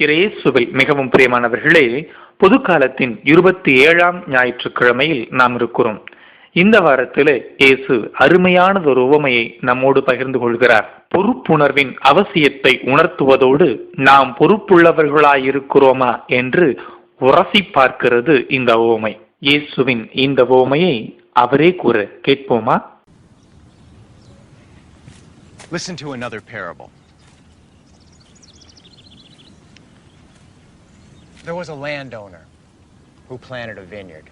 இயேசுவில் மிகவும் பிரியமானவர்களே, பொது காலத்தின் 27ஆம் ஞாயிற்றுக்கிழமையில் நாம் இருக்கிறோம். இந்த வாரத்திலே இயேசு அருமையானதொரு உவமையை நம்மோடு பகிர்ந்து கொள்கிறார். பொறுப்புணர்வின் அவசியத்தை உணர்த்துவதோடு நாம் பொறுப்புள்ளவர்களாயிருக்கிறோமா என்று உரசி பார்க்கிறது இந்த உவமை. இயேசுவின் இந்த உவமையை அவரே கூற கேட்போமா? Listen to another parable. There was a landowner who planted a vineyard.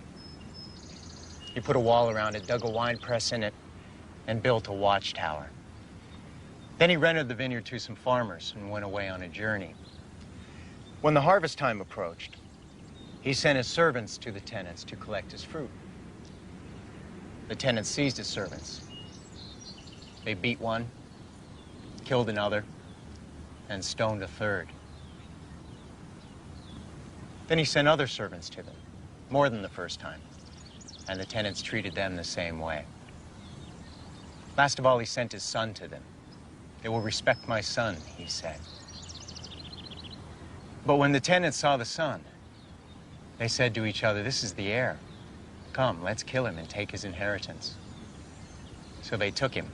He put a wall around it, dug a wine press in it, and built a watchtower. Then he rented the vineyard to some farmers and went away on a journey. When the harvest time approached, he sent his servants to the tenants to collect his fruit. The tenants seized his servants. They beat one, killed another, and stoned a third. Then he sent other servants to them, more than the first time, and the tenants treated them the same way. Last of all, he sent his son to them. They will respect my son, he said. But when the tenants saw the son, they said to each other, "This is the heir. Come, let's kill him and take his inheritance." So they took him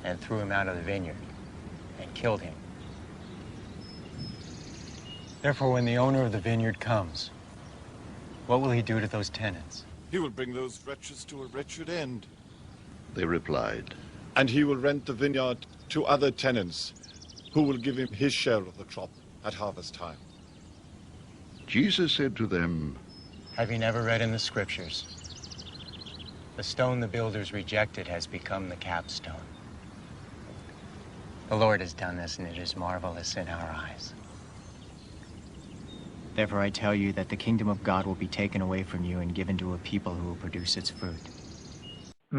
and threw him out of the vineyard and killed him. Therefore, when the owner of the vineyard comes, what will he do to those tenants? He will bring those wretches to a wretched end. They replied, And he will rent the vineyard to other tenants, who will give him his share of the crop at harvest time. Jesus said to them, Have you never read in the scriptures? The stone the builders rejected has become the capstone. The Lord has done this, and it is marvelous in our eyes. Therefore I tell you that the kingdom of God will be taken away from you and given to a people who will produce its fruit.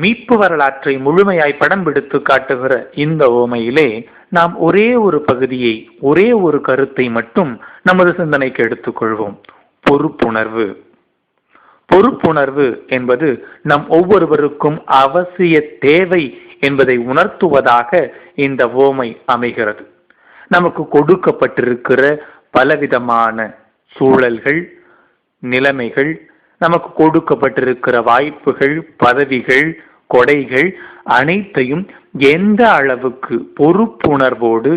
மீட்பு வரலாற்றை முழுமையாய் படம் பிடித்து காட்டுகிற இந்த உவமையிலே நாம் ஒரே ஒரு பகுதியை, ஒரே ஒரு கருத்தை மட்டும் நமது சிந்தனைக்கு எடுத்துக்கொள்வோம். பொறுப்புணர்வு. பொறுப்புணர்வு என்பது நம் ஒவ்வொருவருக்கும் அவசிய தேவை என்பதை உணர்த்துவதாக இந்த உவமை அமைகிறது. நமக்கு கொடுக்கப்பட்டிருக்கிற பலவிதமான சூழல்கள், நிலைமைகள், நமக்கு கொடுக்கப்பட்டிருக்கிற வாய்ப்புகள், பதவிகள், கொடைகள் அனைத்தையும் எந்த அளவுக்கு பொறுப்புணர்வோடு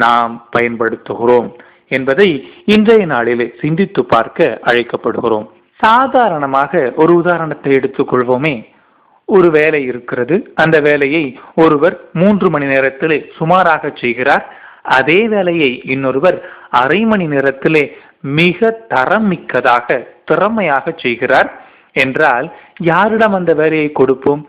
நாம் பயன்படுத்துகிறோம் என்பதை இன்றைய நாளிலே சிந்தித்து பார்க்க அழைக்கப்படுகிறோம். சாதாரணமாக ஒரு உதாரணத்தை எடுத்துக்கொள்வோமே. ஒரு வேலை இருக்கிறது. அந்த வேலையை ஒருவர் 3 மணி நேரத்திலே சுமாராக செய்கிறார். அதே வேலையை இன்னொருவர் அரை மணி நேரத்திலே மிக தரம் மிக்கதாக, திறமையாக செய்கிறார் என்றால் யாரிடம் அந்த வேலையை கொடுப்போம்?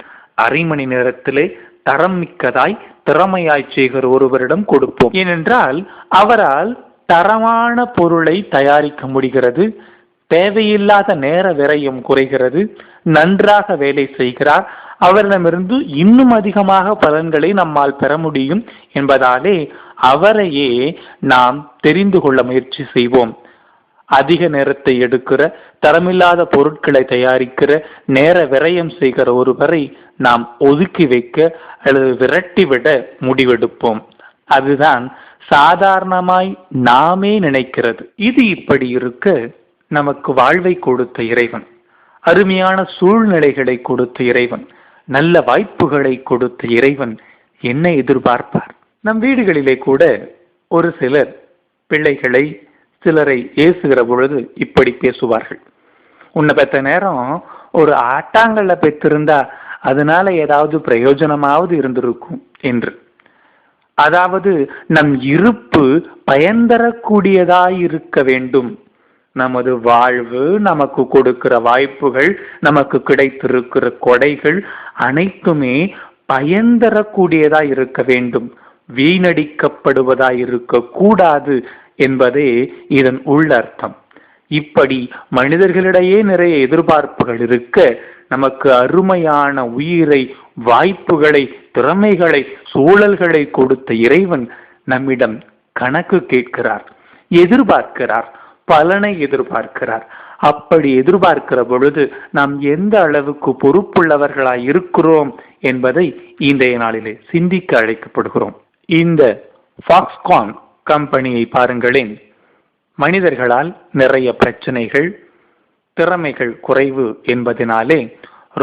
அரை மணி நேரத்திலே தரம் மிக்கதாய், திறமையாய் செய்கிற ஒருவரிடம் கொடுப்போம். ஏனென்றால் அவரால் தரமான பொருளை தயாரிக்க முடிகிறது, தேவையில்லாத நேர விரயம் குறைகிறது, நன்றாக வேலை செய்கிறார், அவரிடமிருந்து இன்னும் அதிகமாக பலன்களை நம்மால் பெற முடியும் என்பதாலே அவரையே நாம் தெரிந்து கொள்ள முயற்சி செய்வோம். அதிக நேரத்தை எடுக்கிற, தரமில்லாத பொருட்களை தயாரிக்கிற, நேர விரயம் செய்கிற ஒருவரை நாம் ஒதுக்கி வைக்க அல்லது விரட்டிவிட முடிவெடுப்போம். அதுதான் சாதாரணமாய் நாமே நினைக்கிறது. இது இப்படி இருக்க, நமக்கு வாழ்வை கொடுத்த இறைவன், அருமையான சூழ்நிலைகளை கொடுத்த இறைவன், நல்ல வாய்ப்புகளை கொடுத்த இறைவன் என்ன எதிர்பார்ப்பார்? நம் வீடுகளிலே கூட ஒரு சிலர் பிள்ளைகளை, சிலரை ஏசுகிற பொழுது இப்படி பேசுவார்கள். உன்னை பெற்ற நேரம் ஒரு ஆட்டாங்கல்ல பெற்றிருந்தா அதனால ஏதாவது பிரயோஜனமாவது இருந்திருக்கும் என்று. அதாவது நம் இருப்பு பயன் தரக்கூடியதாய் இருக்க வேண்டும். நமது வாழ்வு, நமக்கு கொடுக்கிற வாய்ப்புகள், நமக்கு கிடைத்திருக்கிற கொடைகள் அனைத்துமே பயன் தரக்கூடியதாய் இருக்க வேண்டும், வீணடிக்கப்படுவதாய் இருக்க கூடாது என்பதே இதன் உள்ளர்த்தம். இப்படி மனிதர்களிடையே நிறைய எதிர்பார்ப்புகள் இருக்க, நமக்கு அருமையான உயிரை, வாய்ப்புகளை, திறமைகளை, சூழல்களை கொடுத்த இறைவன் நம்மிடம் கணக்கு கேட்கிறார், எதிர்பார்க்கிறார், பலனை எதிர்பார்க்கிறார். அப்படி எதிர்பார்க்கிற பொழுது நாம் எந்த அளவுக்கு பொறுப்புள்ளவர்களாய் இருக்கிறோம் என்பதை இன்றைய நாளிலே சிந்திக்க அழைக்கப்படுகிறோம். இந்த ஃபாக்ஸ்கான் கம்பெனியை பாருங்களேன். மனிதர்களால் நிறைய பிரச்சனைகள், திறமைகள் குறைவு என்பதனாலே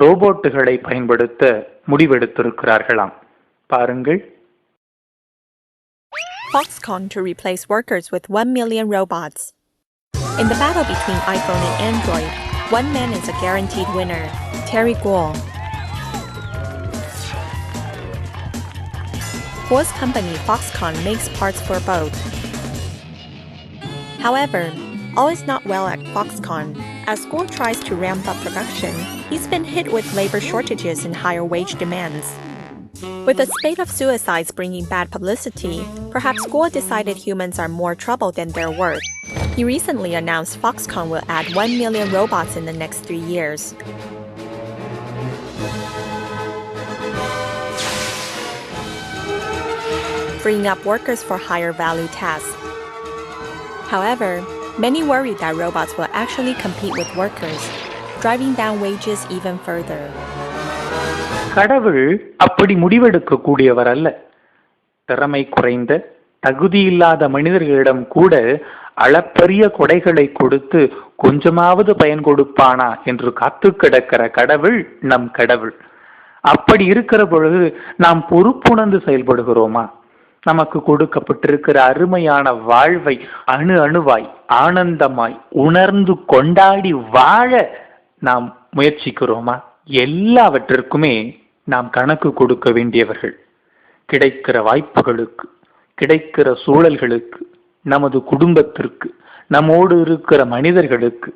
ரோபோட்டுகளை பயன்படுத்த முடிவெடுத்திருக்கிறார்களாம். பாருங்கள். Foxconn to replace workers with 1 million robots. In the battle between iPhone and Android, one man is a guaranteed winner, Terry Gou. Gou's company Foxconn makes parts for both. However, all is not well at Foxconn. As Gou tries to ramp up production, he's been hit with labor shortages and higher wage demands. With a spate of suicides bringing bad publicity, perhaps Gou decided humans are more trouble than they're worth. He recently announced Foxconn will add 1 million robots in the next 3 years. Freeing up workers for higher value tasks. However, many worry that robots will actually compete with workers, driving down wages even further. கடவுள் அப்படி முடிவெடுக்க கூடியவர் அல்ல. திறமை குறைந்த, தகுதியில்லாத மனிதர்களிடம் கூட அளப்பரிய கொடைகளை கொடுத்து கொஞ்சமாவது பயன் கொடுப்பானா என்று காத்து கிடக்கிற கடவுள் நம் கடவுள். அப்படி இருக்கிற பொழுது நாம் பொறுப்புணர்ந்து செயல்படுகிறோமா? நமக்கு கொடுக்கப்பட்டிருக்கிற அருமையான வாழ்வை அணு அணுவாய் ஆனந்தமாய் உணர்ந்து கொண்டாடி வாழ நாம் முயற்சிக்கிறோமா? எல்லாவற்றிற்குமே நாம் கணக்கு கொடுக்க வேண்டியவர்கள். கிடைக்கிற வாய்ப்புகளுக்கு, கிடைக்கிற சூழல்களுக்கு, நமது குடும்பத்திற்கு, நம்மோடு இருக்கிற மனிதர்களுக்கு,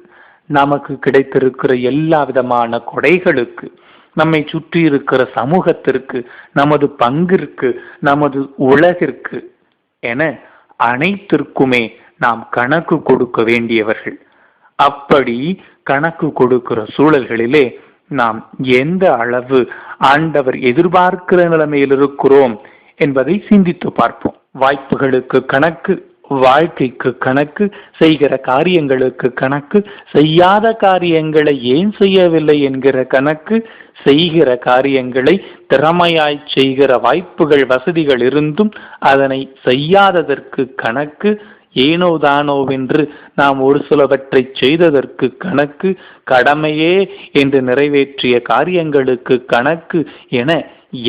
நமக்கு கிடைத்திருக்கிற எல்லா விதமான கொடைகளுக்கு, நம்மை சுற்றி இருக்கிற சமூகத்திற்கு, நமது பங்கிற்கு, நமது உலகிற்கு என அனைத்திற்குமே நாம் கணக்கு கொடுக்க வேண்டியவர்கள். அப்படி கணக்கு கொடுக்கிற சூழல்களிலே நாம் எந்த அளவு ஆண்டவர் எதிர்பார்க்கிற நிலைமையில் இருக்கிறோம் என்பதை சிந்தித்து பார்ப்போம். வாய்ப்புகளுக்கு கணக்கு, வாழ்க்கைக்கு கணக்கு, செய்கிற காரியங்களுக்கு கணக்கு, செய்யாத காரியங்களை ஏன் செய்யவில்லை என்கிற கணக்கு, செய்கிற காரியங்களை திறமையாய் செய்கிற வாய்ப்புகள் வசதிகள் இருந்தும் அதனை செய்யாததற்கு கணக்கு, ஏனோ தானோவென்று நாம் ஒரு சிலவற்றை செய்ததற்கு கணக்கு, கடமையே என்று நிறைவேற்றிய காரியங்களுக்கு கணக்கு என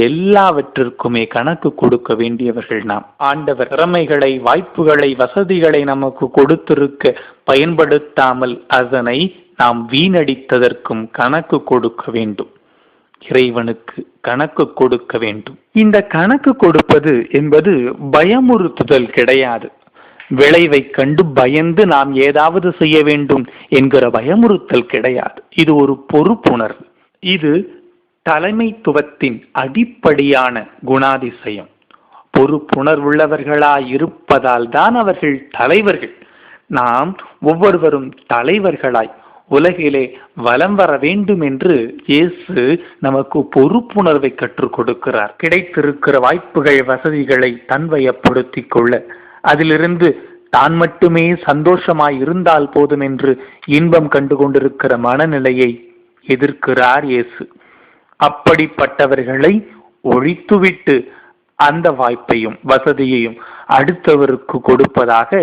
எல்லாவற்றிற்குமே கணக்கு கொடுக்க வேண்டியவர்கள் நாம். ஆண்டவர் திறமைகளை, வாய்ப்புகளை, வசதிகளை நமக்கு கொடுத்திருக்க பயன்படுத்தாமல் அதனை நாம் வீணடித்ததற்கும் கணக்கு கொடுக்க வேண்டும். இறைவனுக்கு கணக்கு கொடுக்க வேண்டும். இந்த கணக்கு கொடுப்பது என்பது பயமுறுத்துதல் கிடையாது. விளைவை கண்டு பயந்து நாம் ஏதாவது செய்ய வேண்டும் என்கிற பயமுறுத்தல் கிடையாது. இது ஒரு பொறுப்புணர்வு. இது தலைமைத்துவத்தின் அடிப்படையான குணாதிசயம். பொறுப்புணர்வுள்ளவர்களாய் இருப்பதால் தான் அவர்கள் தலைவர்கள். நாம் ஒவ்வொருவரும் தலைவர்களாய் உலகிலே வலம் வர வேண்டும் என்று இயேசு நமக்கு பொறுப்புணர்வை கற்றுக் கொடுக்கிறார். கிடைத்திருக்கிற வாய்ப்புகள், வசதிகளை தன்வயப்படுத்திக் கொள்ள, அதிலிருந்து தான் மட்டுமே சந்தோஷமாய் இருந்தால் போதும் என்று இன்பம் கண்டு கொண்டிருக்கிற மனநிலையை எதிர்க்கிறார் இயேசு. அப்படிப்பட்டவர்களை ஒழித்துவிட்டு அந்த வாய்ப்பையும் வசதியையும் அடுத்தவருக்கு கொடுப்பதாக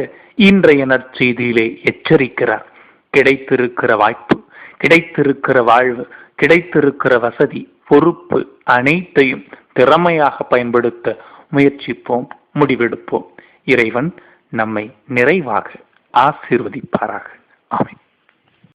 இன்றைய நற்செய்தியிலே எச்சரிக்கிறார். கிடைத்திருக்கிற வாய்ப்பு, கிடைத்திருக்கிற வாழ்வு, கிடைத்திருக்கிற வசதி, பொறுப்பு அனைத்தையும் திறமையாக பயன்படுத்த முயற்சிப்போம், முடிவெடுப்போம். இறைவன் நம்மை நிறைவாக ஆசீர்வதிப்பாராக.